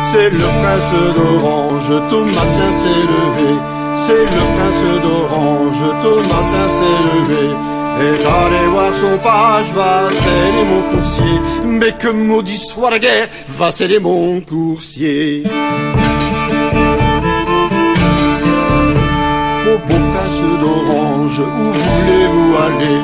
C'est le prince d'Orange, tout matin s'est levé. C'est le prince d'Orange, tout matin s'est levé. Et d'aller voir son page, va sceller mon coursier. Mais que maudit soit la guerre, va sceller mon coursier. Ô beau prince d'Orange, où voulez-vous aller?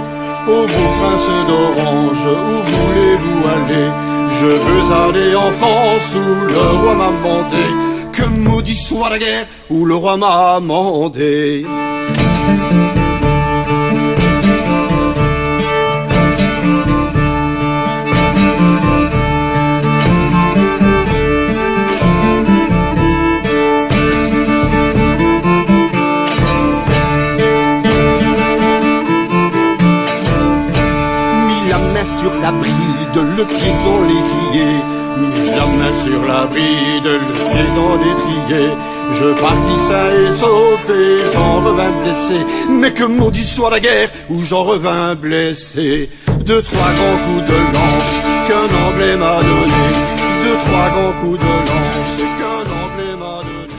Ô beau prince d'Orange, où voulez-vous aller? Je veux aller en France où le roi m'a mandé. Que maudit soit la guerre où le roi m'a mandé. Sur la bride, le pied dans l'étrier. Mis la main sur la bride, le pied dans l'étrier. Je partis sain et sauf et j'en revins blessé. Mais que maudit soit la guerre où j'en revins blessé. Deux, trois grands coups de lance qu'un Anglais m'a donné. Deux, trois grands coups de lance qu'un Anglais m'a donné.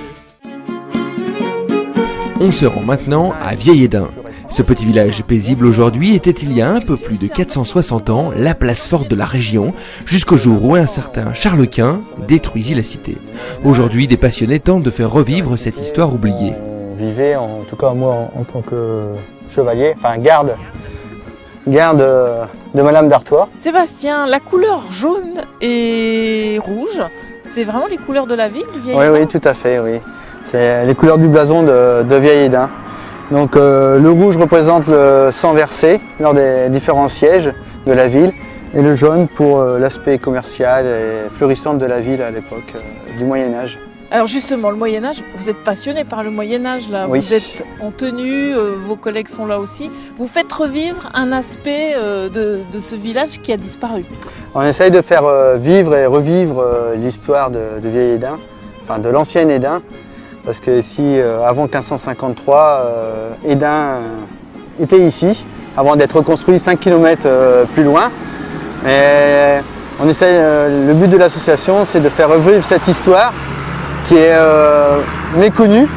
On se rend maintenant à Vieil-Hesdin. Ce petit village paisible aujourd'hui était il y a un peu plus de 460 ans la place forte de la région, jusqu'au jour où un certain Charles Quint détruisit la cité. Aujourd'hui, des passionnés tentent de faire revivre cette histoire oubliée. On vivait, en tout cas moi en tant que chevalier, enfin garde de Madame d'Artois. Sébastien, la couleur jaune et rouge, c'est vraiment les couleurs de la ville du Vieil-Hesdin? Oui, tout à fait, oui. C'est les couleurs du blason de Vieil-Hesdin. Donc le rouge représente le sang versé lors des différents sièges de la ville et le jaune pour l'aspect commercial et florissant de la ville à l'époque du Moyen-Âge. Alors justement, le Moyen-Âge, vous êtes passionné par le Moyen-Âge là, oui. Vous êtes en tenue, vos collègues sont là aussi. Vous faites revivre un aspect de ce village qui a disparu. On essaye de faire vivre et revivre l'histoire de Vieil-Hesdin, enfin de l'ancien Hesdin. Parce que ici, avant 1553, Hesdin était ici, avant d'être reconstruit 5 km plus loin. Et on essaie, le but de l'association, c'est de faire revivre cette histoire qui est méconnue,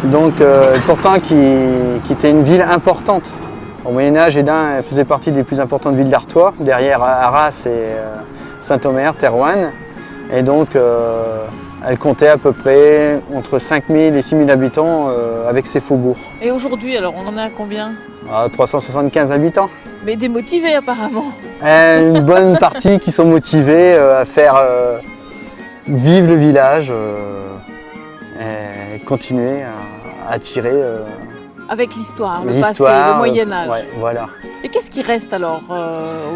donc pourtant qui était une ville importante. Au Moyen-Âge, Hesdin faisait partie des plus importantes villes d'Artois, derrière Arras et Saint-Omer, Thérouanne. Et donc, elle comptait à peu près entre 5000 et 6000 habitants avec ses faubourgs. Et aujourd'hui, alors, on en est à combien? 375 habitants. Mais démotivés apparemment. Une bonne partie qui sont motivés à faire vivre le village et continuer à attirer avec l'histoire, le passé, le Moyen-Âge. Ouais, voilà. Et qu'est-ce qui reste alors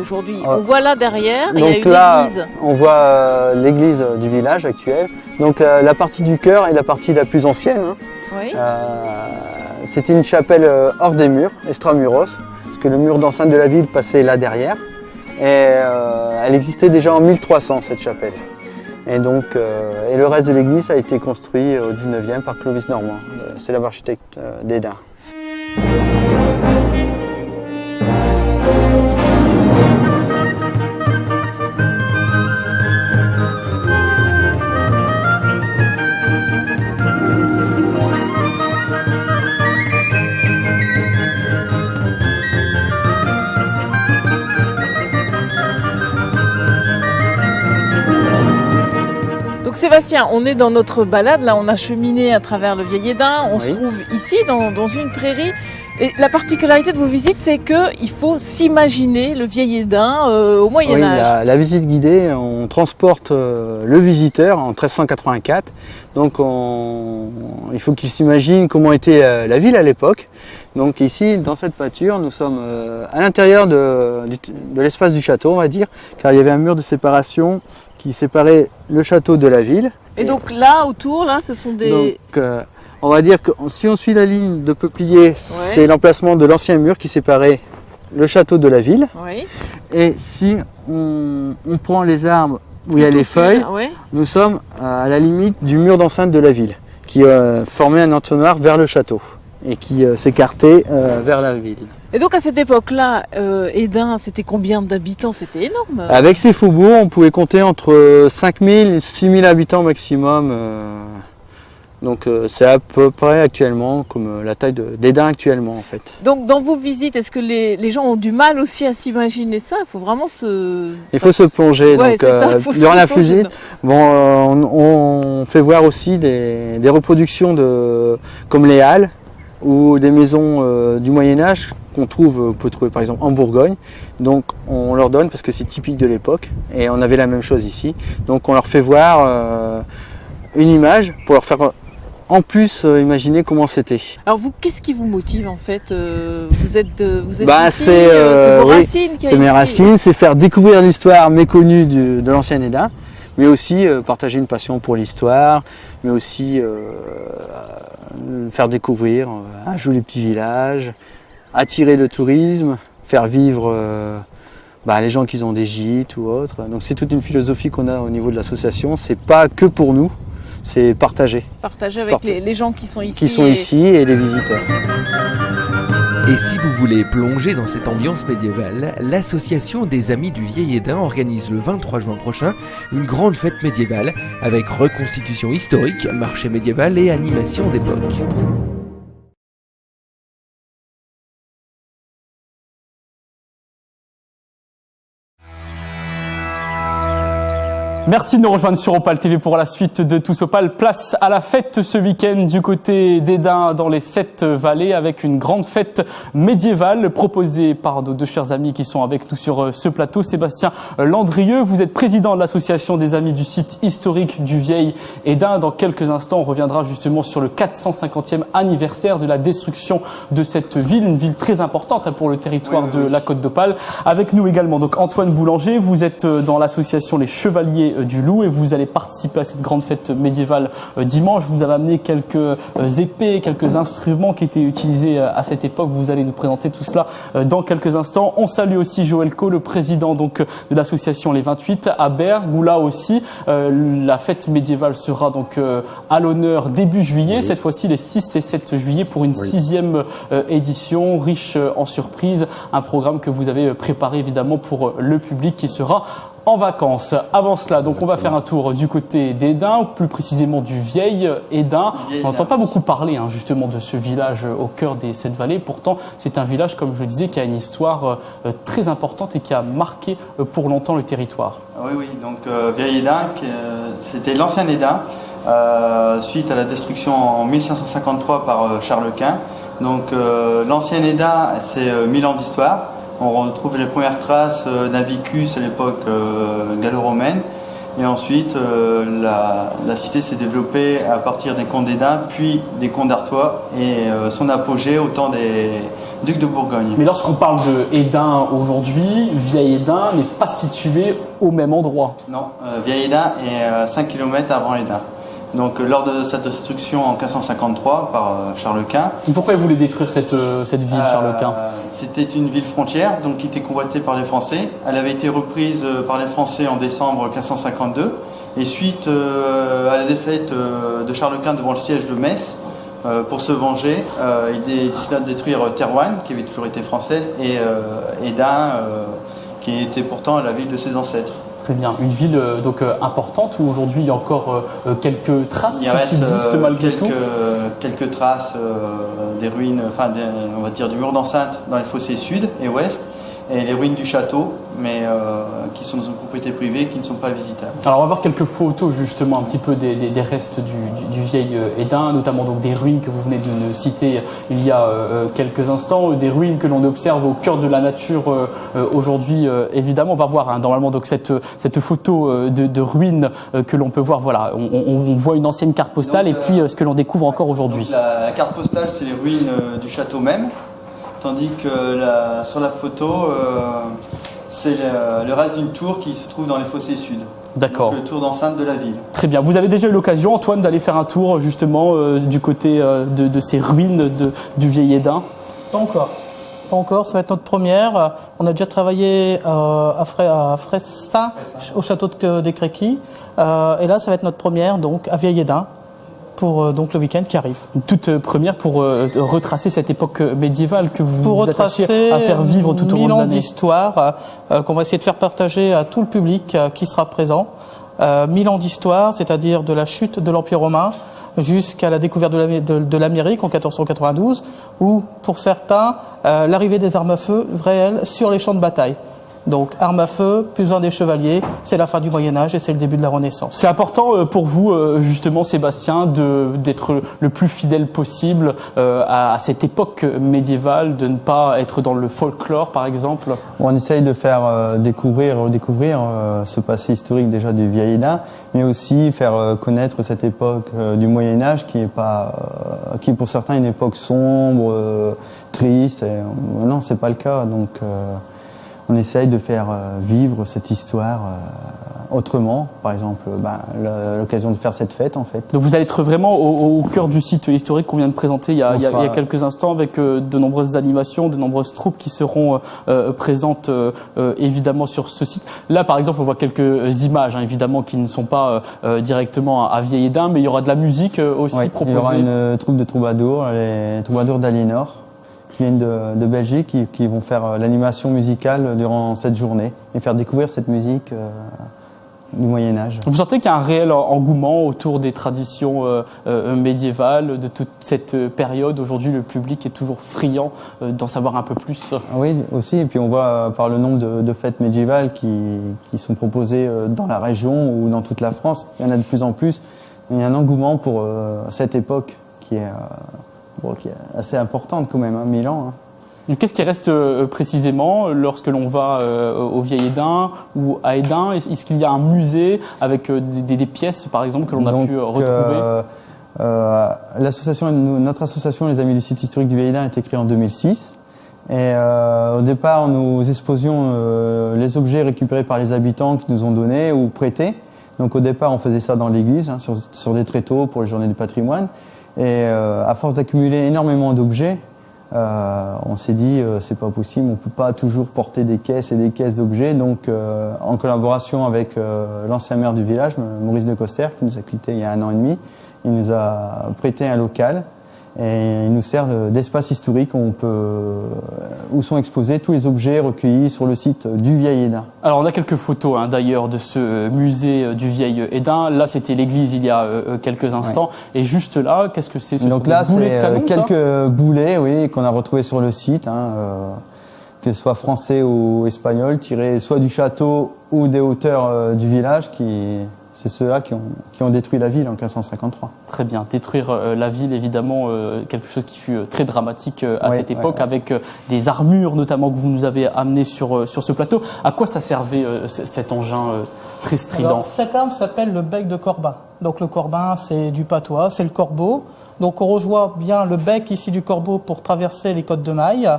aujourd'hui? On voit là derrière, il y a une église. On voit l'église du village actuel. Donc la partie du chœur est la partie la plus ancienne. Hein. Oui. C'était une chapelle hors des murs, extramuros, parce que le mur d'enceinte de la ville passait là derrière. Et elle existait déjà en 1300 cette chapelle. Et donc, et le reste de l'église a été construit au 19e par Clovis Normand, célèbre architecte d'Hesdin. Donc Sébastien, on est dans notre balade, là on a cheminé à travers le Vieil-Hesdin, on se trouve ici dans une prairie. Et la particularité de vos visites, c'est qu'il faut s'imaginer le vieil Hesdin au Oui, Moyen-Âge. la visite guidée, on transporte le visiteur en 1384. Donc il faut qu'il s'imagine comment était la ville à l'époque. Donc ici, dans cette pâture, nous sommes à l'intérieur de l'espace du château, on va dire, car il y avait un mur de séparation qui séparait le château de la ville. Et donc là, autour, là, ce sont des... Donc, on va dire que si on suit la ligne de peuplier, c'est l'emplacement de l'ancien mur qui séparait le château de la ville. Oui. Et si on prend les arbres où il y a les feuilles, nous sommes à la limite du mur d'enceinte de la ville, qui formait un entonnoir vers le château et qui s'écartait vers la ville. Et donc à cette époque-là, Hesdin, c'était combien d'habitants? C'était énorme. Avec ces faubourgs, on pouvait compter entre 5000 et 6000 habitants maximum. Donc c'est à peu près actuellement comme la taille d'Hesdin actuellement en fait. Donc dans vos visites, est-ce que les gens ont du mal aussi à s'imaginer ça? Il faut vraiment Il faut se plonger. Ouais, donc, ça, durant la visite, on fait voir aussi des reproductions comme les halles ou des maisons du Moyen-Âge qu'on peut trouver par exemple en Bourgogne. Donc on leur donne parce que c'est typique de l'époque et on avait la même chose ici. Donc on leur fait voir une image pour leur faire en plus imaginer comment c'était. Alors vous, qu'est-ce qui vous motive en fait? Vous êtes ici, c'est vos racines qui c'est mes racines, c'est faire découvrir l'histoire méconnue de l'ancien Hesdin, mais aussi partager une passion pour l'histoire, mais aussi faire découvrir un joli petit village, attirer le tourisme, faire vivre les gens qui ont des gîtes ou autres. Donc c'est toute une philosophie qu'on a au niveau de l'association, c'est pas que pour nous. C'est partager. Partager avec les gens qui sont ici. Qui sont ici et les visiteurs. Et si vous voulez plonger dans cette ambiance médiévale, l'association des Amis du Vieil Hesdin organise le 23 juin prochain une grande fête médiévale avec reconstitution historique, marché médiéval et animation d'époque. Merci de nous rejoindre sur Opale TV pour la suite de Tous Opale. Place à la fête ce week-end du côté d'Hesdin dans les 7 vallées avec une grande fête médiévale proposée par nos deux chers amis qui sont avec nous sur ce plateau. Sébastien Landrieux, vous êtes président de l'association des Amis du site historique du Vieil Hesdin. Dans quelques instants, on reviendra justement sur le 450e anniversaire de la destruction de cette ville, une ville très importante pour le territoire de la Côte d'Opale. Avec nous également donc Antoine Boulanger, vous êtes dans l'association Les Chevaliers du Loup et vous allez participer à cette grande fête médiévale dimanche. Vous avez amené quelques épées, quelques instruments qui étaient utilisés à cette époque. Vous allez nous présenter tout cela dans quelques instants. On salue aussi Joël Co, le président donc de l'association Les 28 à Bergues, où là aussi la fête médiévale sera donc à l'honneur début juillet, cette fois-ci les 6 et 7 juillet pour une 6e édition riche en surprises, un programme que vous avez préparé évidemment pour le public qui sera en vacances. Avant cela, donc on va faire un tour du côté d'Hesdin, plus précisément du Vieil Hesdin. On n'entend pas beaucoup parler justement de ce village au cœur des 7 vallées. Pourtant, c'est un village, comme je le disais, qui a une histoire très importante et qui a marqué pour longtemps le territoire. Oui, donc Vieil Hesdin, c'était l'ancien Hesdin, suite à la destruction en 1553 par Charles Quint. Donc l'ancien Hesdin, c'est 1000 ans d'histoire. On retrouve les premières traces d'un vicus à l'époque gallo-romaine. Et ensuite, la cité s'est développée à partir des comtes d'Hesdin, puis des comtes d'Artois, et son apogée au temps des ducs de Bourgogne. Mais lorsqu'on parle de Hesdin aujourd'hui, Vieil Hesdin n'est pas situé au même endroit. Non, Vieil Hesdin est 5 km avant Hesdin. Donc lors de sa destruction en 1553 par Charles Quint. Pourquoi il voulait détruire cette ville, Charles Quint? C'était une ville frontière donc, qui était convoitée par les Français. Elle avait été reprise par les Français en décembre 1552. Et suite à la défaite de Charles Quint devant le siège de Metz, pour se venger, il décida de détruire Thérouanne, qui avait toujours été française, et Hesdin, qui était pourtant la ville de ses ancêtres. Très bien. Une ville donc importante où aujourd'hui il y a encore quelques traces qui subsistent malgré tout. Quelques traces des ruines, on va dire du mur d'enceinte dans les fossés sud et ouest, et les ruines du château, mais qui sont dans une propriété privée qui ne sont pas visitables. Alors on va voir quelques photos justement un petit peu des restes du vieil Hesdin, notamment donc des ruines que vous venez de nous citer il y a quelques instants, des ruines que l'on observe au cœur de la nature aujourd'hui. Évidemment, on va voir normalement donc cette photo de ruines que l'on peut voir. Voilà, on voit une ancienne carte postale donc, et puis ce que l'on découvre encore aujourd'hui. La carte postale, c'est les ruines du château même, tandis que sur la photo, c'est le reste d'une tour qui se trouve dans les fossés sud. D'accord. Donc, le tour d'enceinte de la ville. Très bien. Vous avez déjà eu l'occasion, Antoine, d'aller faire un tour justement du côté de ces ruines du vieil Hesdin? Pas encore. Pas encore, ça va être notre première. On a déjà travaillé à Fressin, au château des Créquis. Et là, ça va être notre première, donc à Vieil Hesdin, pour donc le week-end qui arrive. Une toute première pour retracer cette époque médiévale que vous pour vous attachiez à faire vivre tout au long de l'année. 1000 ans d'histoire qu'on va essayer de faire partager à tout le public qui sera présent. 1000 ans d'histoire, c'est-à-dire de la chute de l'Empire romain jusqu'à la découverte de l'Amérique en 1492, ou pour certains, l'arrivée des armes à feu réelles sur les champs de bataille. Donc armes à feu, plus besoin des chevaliers, c'est la fin du Moyen-Âge et c'est le début de la Renaissance. C'est important pour vous, justement, Sébastien, d'être le plus fidèle possible à cette époque médiévale, de ne pas être dans le folklore, par exemple? On essaye de faire redécouvrir ce passé historique déjà du vieil Hesdin, mais aussi faire connaître cette époque du Moyen-Âge qui pour certains est une époque sombre, triste. Et, non, c'est pas le cas. Donc on essaye de faire vivre cette histoire autrement. Par exemple, l'occasion de faire cette fête, en fait. Donc vous allez être vraiment au cœur du site historique qu'on vient de présenter il y a quelques instants, avec de nombreuses animations, de nombreuses troupes qui seront présentes évidemment sur ce site. Là, par exemple, on voit quelques images, évidemment, qui ne sont pas directement à Vieil Hesdin, mais il y aura de la musique aussi proposée. Il y aura une troupe de troubadours, les troubadours d'Aliénor, qui viennent de Belgique, qui vont faire l'animation musicale durant cette journée et faire découvrir cette musique du Moyen-Âge. Vous sentez qu'il y a un réel engouement autour des traditions médiévales, de toute cette période? Aujourd'hui, le public est toujours friand d'en savoir un peu plus. Oui, aussi. Et puis on voit par le nombre de fêtes médiévales qui sont proposées dans la région ou dans toute la France. Il y en a de plus en plus. Il y a un engouement pour cette époque qui est assez importante quand même, 1000 ans. Qu'est-ce qui reste précisément lorsque l'on va au Vieil Hesdin ou à Hesdin? Est-ce qu'il y a un musée avec des pièces, par exemple, que l'on a pu retrouver? Notre association, les Amis du site historique du Vieil Hesdin, a été créée en 2006. Et au départ, nous exposions les objets récupérés par les habitants qui nous ont donnés ou prêtés. Donc au départ, on faisait ça dans l'église, sur des tréteaux pour les journées du patrimoine. Et à force d'accumuler énormément d'objets, on s'est dit c'est pas possible, on peut pas toujours porter des caisses et des caisses d'objets. Donc en collaboration avec l'ancien maire du village, Maurice de Coster, qui nous a quittés il y a 1 an et demi, il nous a prêté un local et il nous sert d'espace historique où sont exposés tous les objets recueillis sur le site du Vieil Hesdin. Alors on a quelques photos d'ailleurs de ce musée du Vieil Hesdin. Là c'était l'église il y a quelques instants. Oui. Et juste là, qu'est-ce que c'est? Donc là c'est quelques boulets, oui, qu'on a retrouvés sur le site, que ce soit français ou espagnol, tirés soit du château ou des hauteurs du village c'est ceux-là qui ont détruit la ville en 1553. Très bien. Détruire la ville, évidemment, quelque chose qui fut très dramatique à cette époque, avec des armures notamment que vous nous avez amenées sur ce plateau. À quoi ça servait cet engin très strident? Alors, cette arme s'appelle le bec de Corbin. Donc le Corbin, c'est du patois, c'est le corbeau. Donc on rejoint bien le bec ici du corbeau pour traverser les côtes de mailles.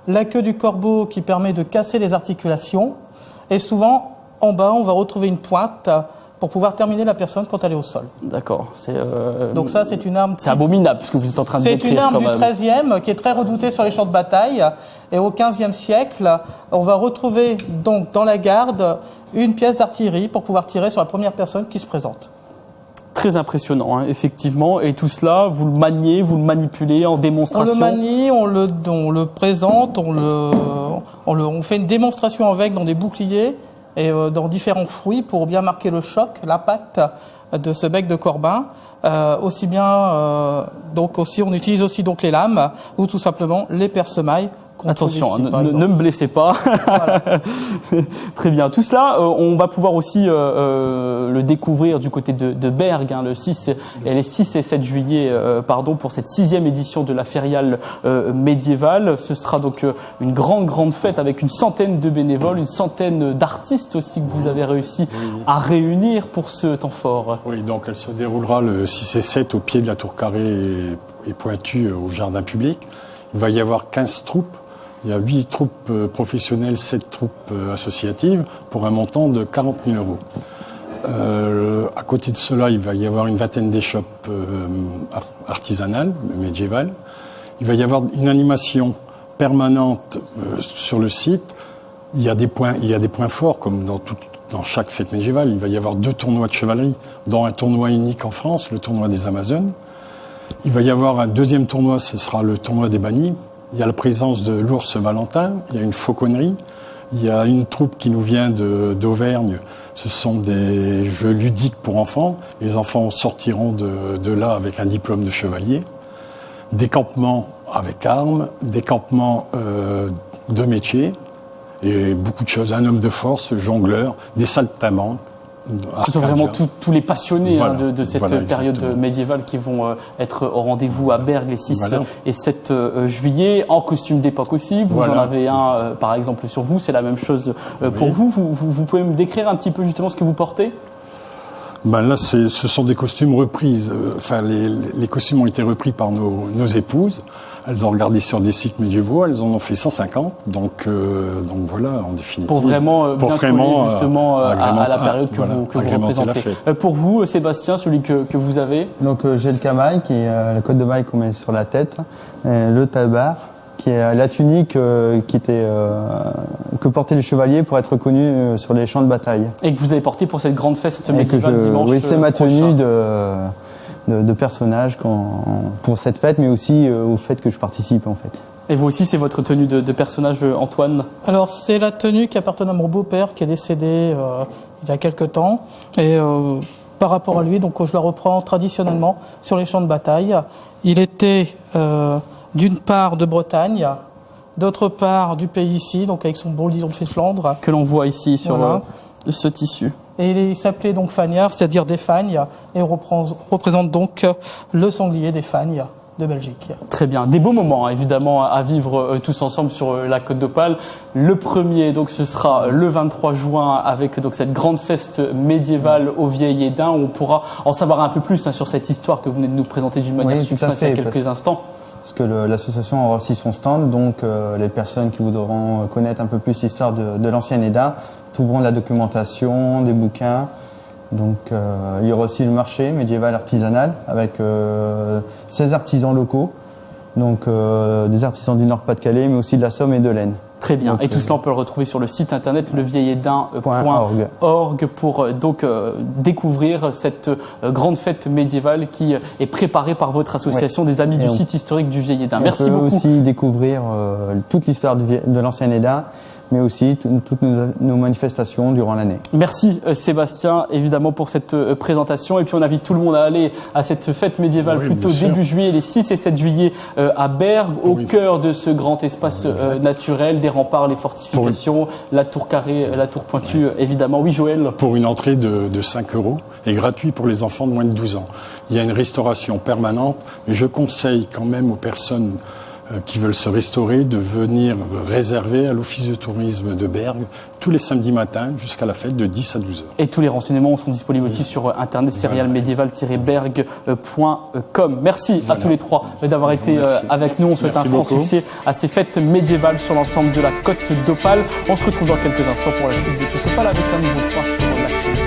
La queue du corbeau qui permet de casser les articulations. Et souvent, en bas, on va retrouver une pointe pour pouvoir terminer la personne quand elle est au sol. D'accord. Donc ça, c'est une arme... C'est abominable ce que vous êtes en train de décrire. C'est une arme du XIIIe qui est très redoutée sur les champs de bataille. Et au XVe siècle, on va retrouver donc dans la garde une pièce d'artillerie pour pouvoir tirer sur la première personne qui se présente. Très impressionnant, effectivement. Et tout cela, vous le maniez, vous le manipulez en démonstration? On le manie, on le présente, on fait une démonstration avec dans des boucliers et dans différents fruits pour bien marquer le choc, l'impact de ce bec de Corbin. Donc on utilise aussi donc les lames ou tout simplement les perce-mailles Attention, ici, par ne exemple. me blessez pas. Voilà. Très bien. Tout cela, on va pouvoir aussi le découvrir du côté de Bergues, hein, les 6 et 7 juillet, pour cette 6e édition de la fériale médiévale. Ce sera donc une grande fête avec une centaine de bénévoles, une centaine d'artistes aussi que vous avez réussi à réunir pour ce temps fort. Oui, donc elle se déroulera le 6 et 7 au pied de la tour carrée et pointue au jardin public. Il va y avoir 15 troupes. Il y a 8 troupes professionnelles, 7 troupes associatives pour un montant de 40 000 euros. À côté de cela, il va y avoir une vingtaine d'échoppes artisanales, médiévales. Il va y avoir une animation permanente sur le site. Il y a des points forts, comme dans chaque fête médiévale. Il va y avoir 2 tournois de chevalerie, dont un tournoi unique en France, le tournoi des Amazones. Il va y avoir un deuxième tournoi, ce sera le tournoi des bannis. Il y a la présence de l'ours Valentin, il y a une fauconnerie, il y a une troupe qui nous vient d'Auvergne. Ce sont des jeux ludiques pour enfants. Les enfants sortiront de là avec un diplôme de chevalier. Des campements avec armes, des campements de métier et beaucoup de choses. Un homme de force, jongleur, des saltimbanques. Ce sont vraiment tous les passionnés de cette période exactement. médiévale qui vont être au rendez-vous à Bergues les 6 Voilà. et 7 juillet, en costume d'époque aussi. Vous en avez un, par exemple, sur vous, c'est la même chose pour vous. Vous pouvez me décrire un petit peu justement ce que vous portez ? Là, ce sont des costumes reprises. Les costumes ont été repris par nos épouses. Elles ont regardé sur des sites médiévaux, elles en ont fait 150. Donc voilà, en définitive. Pour vraiment bien coller justement à la période que vous représentez. Pour vous, Sébastien, celui que vous avez. Donc j'ai le camail, qui est la cotte de maille qu'on met sur la tête, le tabar, qui est la tunique que portaient les chevaliers pour être reconnus sur les champs de bataille. Et que vous avez porté pour cette grande fête médiévale dimanche. Oui, c'est ma prochain. tenue de personnage pour cette fête, mais aussi aux fêtes que je participe en fait. Et vous aussi, c'est votre tenue de personnage, Antoine ? Alors, c'est la tenue qui appartenait à mon beau-père qui est décédé il y a quelque temps. Et par rapport à lui, donc je la reprends traditionnellement sur les champs de bataille. Il était d'une part de Bretagne, d'autre part du pays ici, donc avec son beau lion de Flandre. Que l'on voit ici sur Voilà. ce tissu. Et il s'appelait donc Fagnard, c'est-à-dire des Fagnes, et représente donc le sanglier des Fagnes de Belgique. Très bien. Des beaux moments, hein, évidemment, à vivre tous ensemble sur la Côte d'Opale. Le premier, donc, ce sera le 23 juin avec donc cette grande fête médiévale au Vieil Hesdin, où on pourra en savoir un peu plus sur cette histoire que vous venez de nous présenter d'une manière succincte il y a quelques instants. Parce que l'association aura aussi son stand, donc les personnes qui voudront connaître un peu plus l'histoire de l'ancien Hesdin trouveront de la documentation, des bouquins. Donc il y aura aussi le marché médiéval artisanal avec 16 artisans locaux, donc des artisans du Nord-Pas-de-Calais, mais aussi de la Somme et de l'Aisne. Très bien. Donc, et tout cela, on peut le retrouver sur le site internet levieilledin.org pour découvrir cette grande fête médiévale qui est préparée par votre association des Amis du site historique du Vieil Hesdin. Merci beaucoup. On peut aussi découvrir toute l'histoire de l'ancien Hesdin, mais aussi toutes nos manifestations durant l'année. Merci Sébastien, évidemment, pour cette présentation. Et puis on invite tout le monde à aller à cette fête médiévale plutôt début juillet, les 6 et 7 juillet à Bergues, au cœur de ce grand espace naturel, des remparts, les fortifications, la tour carrée, la tour pointue, évidemment. Oui, Joël ? Pour une entrée de 5 € et gratuit pour les enfants de moins de 12 ans. Il y a une restauration permanente, mais je conseille quand même aux personnes qui veulent se restaurer de venir réserver à l'office de tourisme de Bergues tous les samedis matins jusqu'à la fête de 10 à 12 heures. Et tous les renseignements sont disponibles aussi sur internet férialmédiéval-bergues.com. Merci à tous les trois d'avoir été avec nous. On souhaite un franc succès à ces fêtes médiévales sur l'ensemble de la Côte d'Opale. On se retrouve dans quelques instants pour la suite de Tous Opale avec un nouveau point sur l'actualité.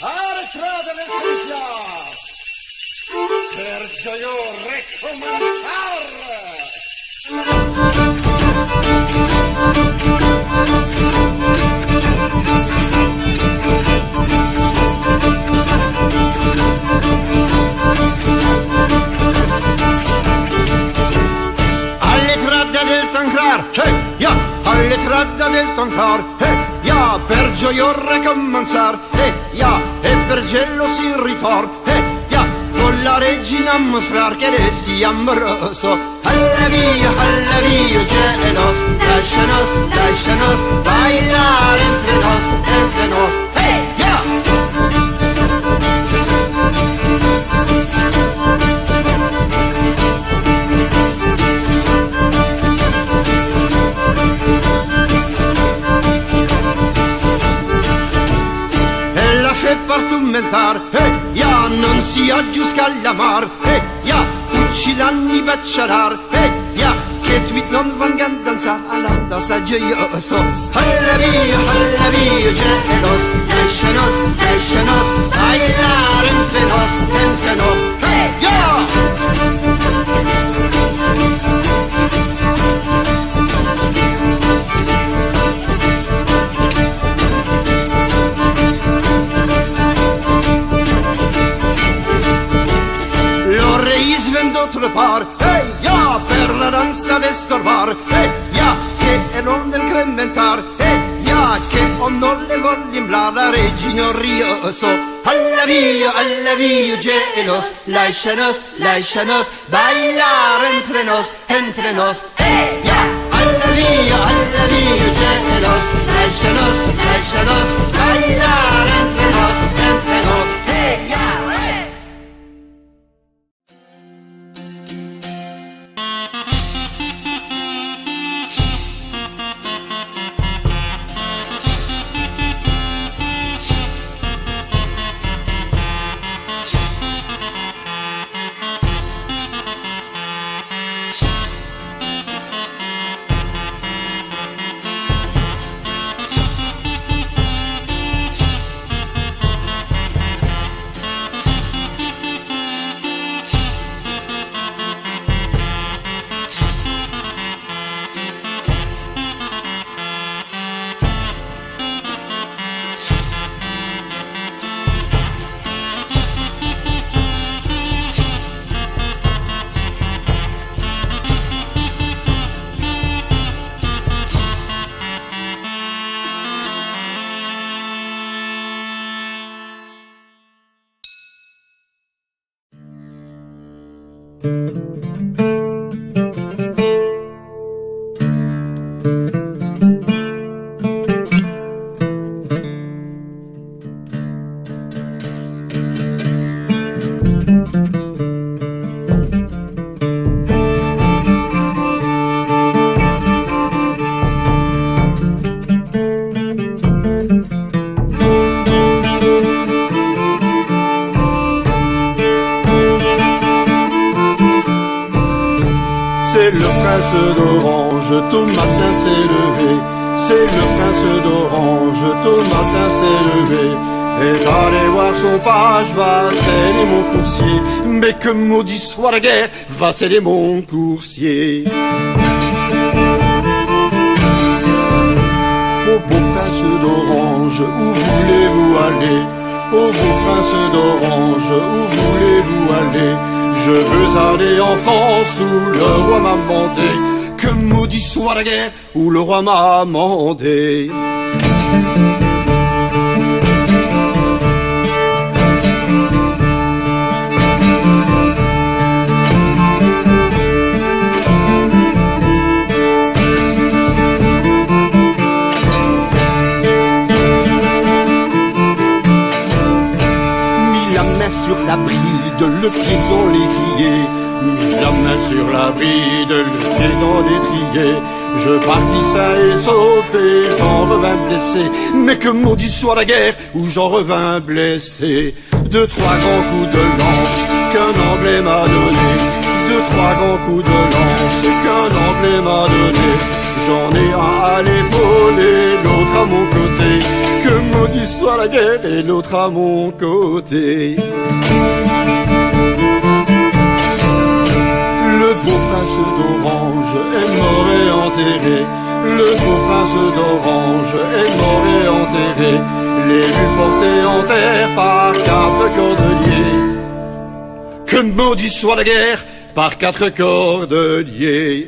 Arretrate le figliar, per gioio recominciar. Alle tradde del Tancrar, ja, alle tradde del Tancrar, ja, per gioio recominciar, ja, e per gello si ritor, ja, con la regina a mostrar che le sia amoroso. Alla via, gelos, lascianos, bailar entre nos, ja! E partumentar, ja, non si aggiusca alla mar, ja, uccilanni baccialar, ja, che tweet non vanno a danzare alla tassa gioioso. Alla via, gelos, lascianos, bailar entre nos, ja! speranza d'estorbar, ja, che non del crementar, ja, che non le voglio imblare, regino rioso, alla via, gelos, lascianos, bailar entre nos, ja, alla via, gelos, lascianos, bailar entre nos, ja. C'est le prince d'Orange, tout matin s'est levé. C'est le prince d'Orange, tout matin s'est levé. Et allez voir son page, va sceller mon coursier. Mais que maudit soit la guerre, va sceller mon coursier. Ô beau prince d'Orange, où voulez-vous aller? Ô beau prince d'Orange, où voulez-vous aller? Je veux aller en France où le roi m'a mandé. Que maudit soit la guerre où le roi m'a mandé. Sur la bride, le pied dans l'étrier, mis la main sur la bride, le pied dans l'étrier. Je partis sain et sauf et j'en revins blessé. Mais que maudit soit la guerre où j'en revins blessé. Deux, trois grands coups de lance qu'un Anglais m'a donné. Deux, trois grands coups de lance qu'un Anglais m'a donné. J'en ai un à l'épaule et l'autre à mon côté. Que maudit soit la guerre et l'autre à mon côté. Le beau prince d'Orange est mort et enterré. Le beau prince d'Orange est mort et enterré. Les vues portées en terre par quatre cordeliers. Que maudit soit la guerre par quatre cordeliers.